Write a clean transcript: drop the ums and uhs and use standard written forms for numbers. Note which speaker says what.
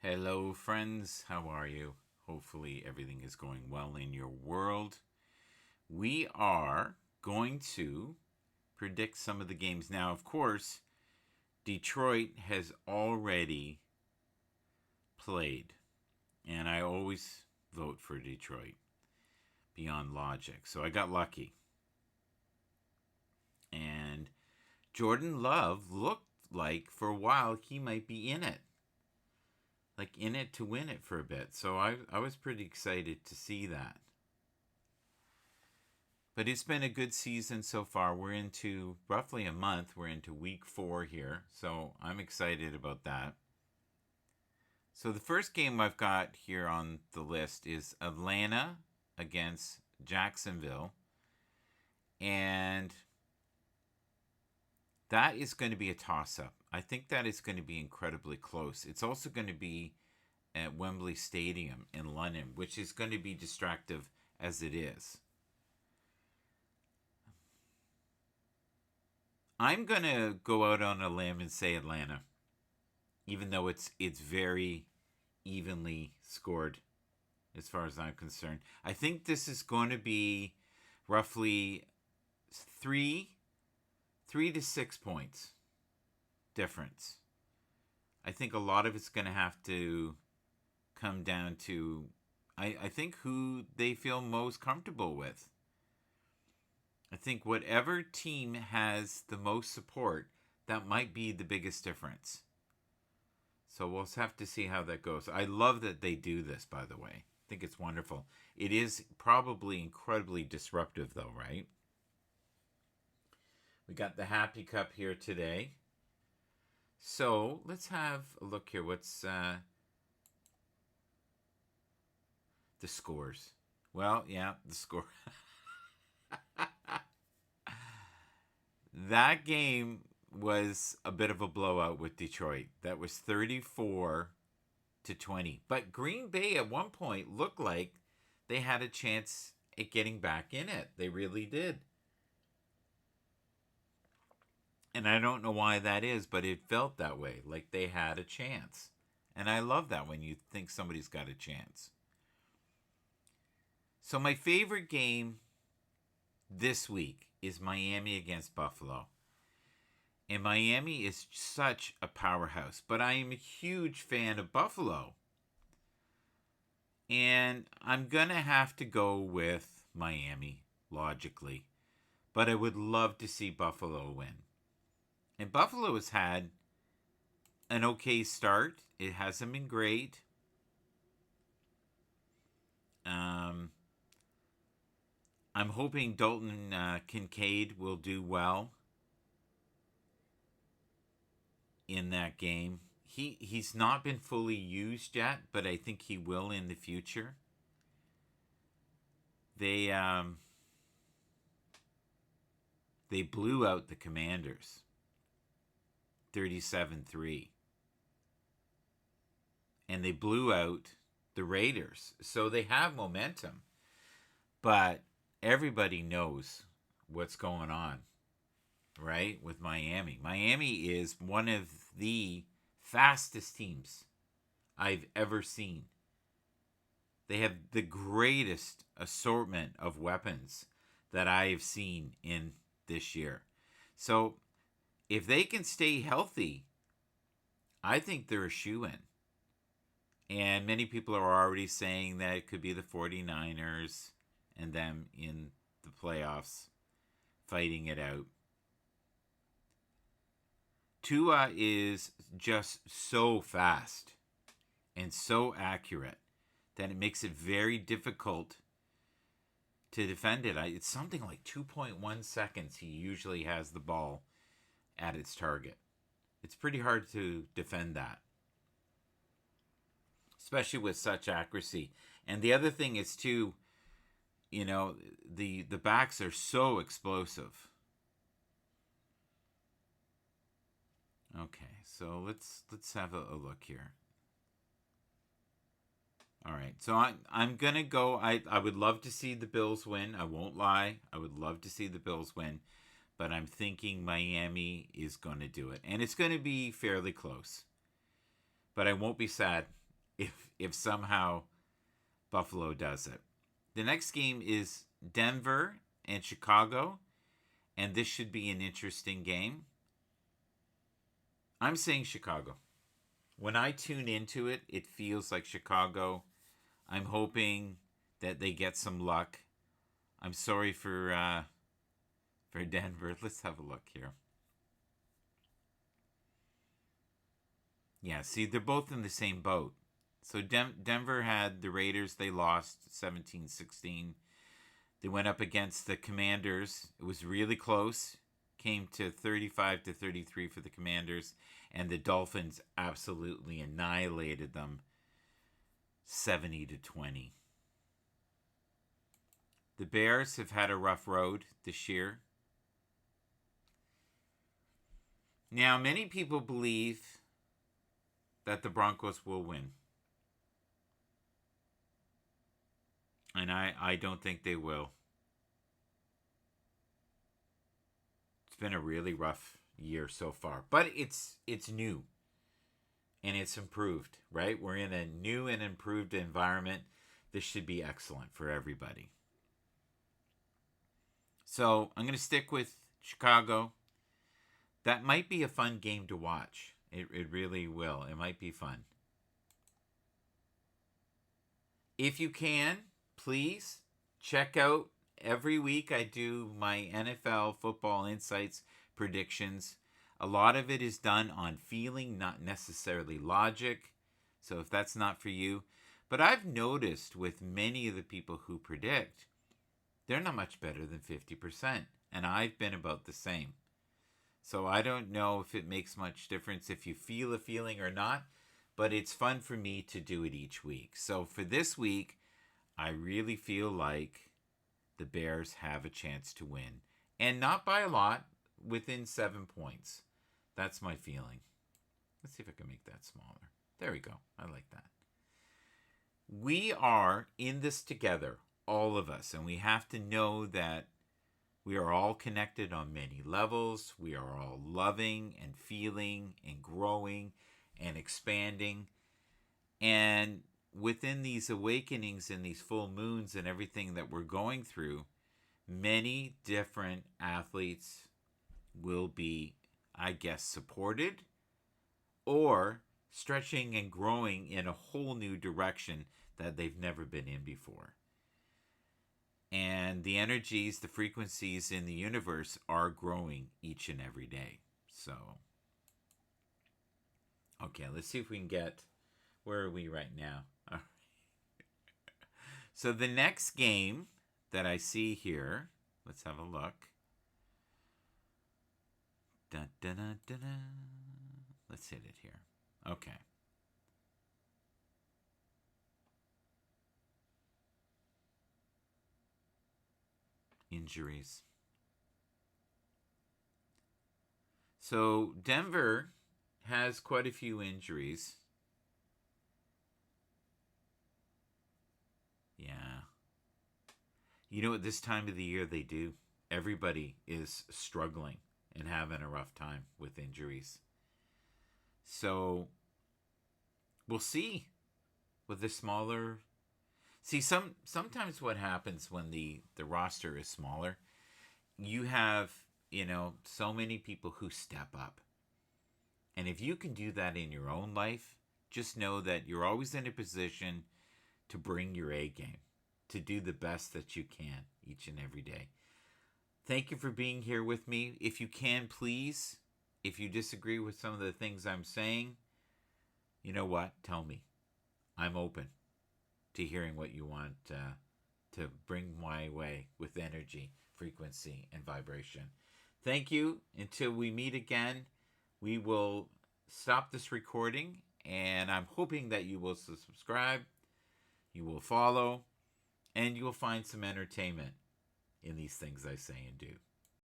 Speaker 1: Hello, friends. How are you? Hopefully, everything is going well in your world. We are going to predict some of the games. Now, of course, Detroit has already played, and I always vote for Detroit beyond logic. So I got lucky. And Jordan Love looked like for a while he might be in it. Like in it to win it for a bit. So I was pretty excited to see that. But it's been a good season so far. We're into roughly a month. We're into week 4 here. So I'm excited about that. So the first game I've got here on the list is Atlanta against Jacksonville. And that is going to be a toss up. I think that is going to be incredibly close. It's also going to be at Wembley Stadium in London, which is going to be distractive as it is. I'm going to go out on a limb and say Atlanta, even though it's very evenly scored as far as I'm concerned. I think this is going to be roughly three 3 to 6 points difference. I think a lot of it's going to have to come down to I think who they feel most comfortable with. I think whatever team has the most support, that might be the biggest difference. So we'll have to see how that goes. I love that they do this, by the way. I think it's wonderful. It is probably incredibly disruptive, though, right? We got the Happy Cup here today. So let's have a look here. What's the scores? Well, yeah, the score. That game was a bit of a blowout with Detroit. That was 34-20. But Green Bay at one point looked like they had a chance at getting back in it. They really did. And I don't know why that is, but it felt that way, like they had a chance. And I love that when you think somebody's got a chance. So my favorite game this week is Miami against Buffalo. And Miami is such a powerhouse, but I am a huge fan of Buffalo. And I'm going to have to go with Miami, logically. But I would love to see Buffalo win. And Buffalo has had an okay start. It hasn't been great. I'm hoping Dalton Kincaid will do well in that game. He's not been fully used yet, but I think he will in the future. They blew out the Commanders 37-3. And they blew out the Raiders. So they have momentum. But everybody knows what's going on, right? With Miami. Miami is one of the fastest teams I've ever seen. They have the greatest assortment of weapons that I have seen in this year. So if they can stay healthy, I think they're a shoe-in. And many people are already saying that it could be the 49ers and them in the playoffs fighting it out. Tua is just so fast and so accurate that it makes it very difficult to defend it. It's something like 2.1 seconds he usually has the ball at its target. It's pretty hard to defend that, especially with such accuracy. And the other thing is too, the backs are so explosive. Okay, so let's have a look here. All right, so I'm gonna go. I would love to see the Bills win. I won't lie. I would love to see the Bills win, but I'm thinking Miami is going to do it, and it's going to be fairly close. But I won't be sad if somehow Buffalo does it. The next game is Denver and Chicago, and this should be an interesting game. I'm saying Chicago. When I tune into it, it feels like Chicago. I'm hoping that they get some luck. I'm sorry for Denver. Let's have a look here. Yeah, see, they're both in the same boat. So Denver had the Raiders. They lost 17-16. They went up against the Commanders. It was really close. Came to 35-33 for the Commanders. And the Dolphins absolutely annihilated them 70-20. The Bears have had a rough road this year. Now, many people believe that the Broncos will win. And I don't think they will. It's been a really rough year so far. But it's new. And it's improved, right? We're in a new and improved environment. This should be excellent for everybody. So I'm going to stick with Chicago. That might be a fun game to watch. It really will. It might be fun. If you can, please check out every week I do my NFL Football Insights predictions. A lot of it is done on feeling, not necessarily logic. So if that's not for you. But I've noticed with many of the people who predict, they're not much better than 50%. And I've been about the same. So I don't know if it makes much difference if you feel a feeling or not, but it's fun for me to do it each week. So for this week, I really feel like the Bears have a chance to win. And not by a lot, within 7 points. That's my feeling. Let's see if I can make that smaller. There we go. I like that. We are in this together, all of us, and we have to know that we are all connected on many levels. We are all loving and feeling and growing and expanding. And within these awakenings and these full moons and everything that we're going through, many different athletes will be, I guess, supported or stretching and growing in a whole new direction that they've never been in before. And the energies, the frequencies in the universe are growing each and every day. So, okay, let's see if we can get, where are we right now? So the next game that I see here, let's have a look. Dun, dun, dun, dun, dun. Let's hit it here. Okay. Injuries. So Denver has quite a few injuries. Yeah. You know, at this time of the year they do. Everybody is struggling and having a rough time with injuries. So we'll see with the smaller. See, sometimes what happens when the roster is smaller, you have, so many people who step up. And if you can do that in your own life, just know that you're always in a position to bring your A game, to do the best that you can each and every day. Thank you for being here with me. If you can, please, if you disagree with some of the things I'm saying, you know what? Tell me. I'm open to hearing what you want to bring my way with energy, frequency, and vibration. Thank you. Until we meet again, we will stop this recording, and I'm hoping that you will subscribe, you will follow, and you will find some entertainment in these things I say and do.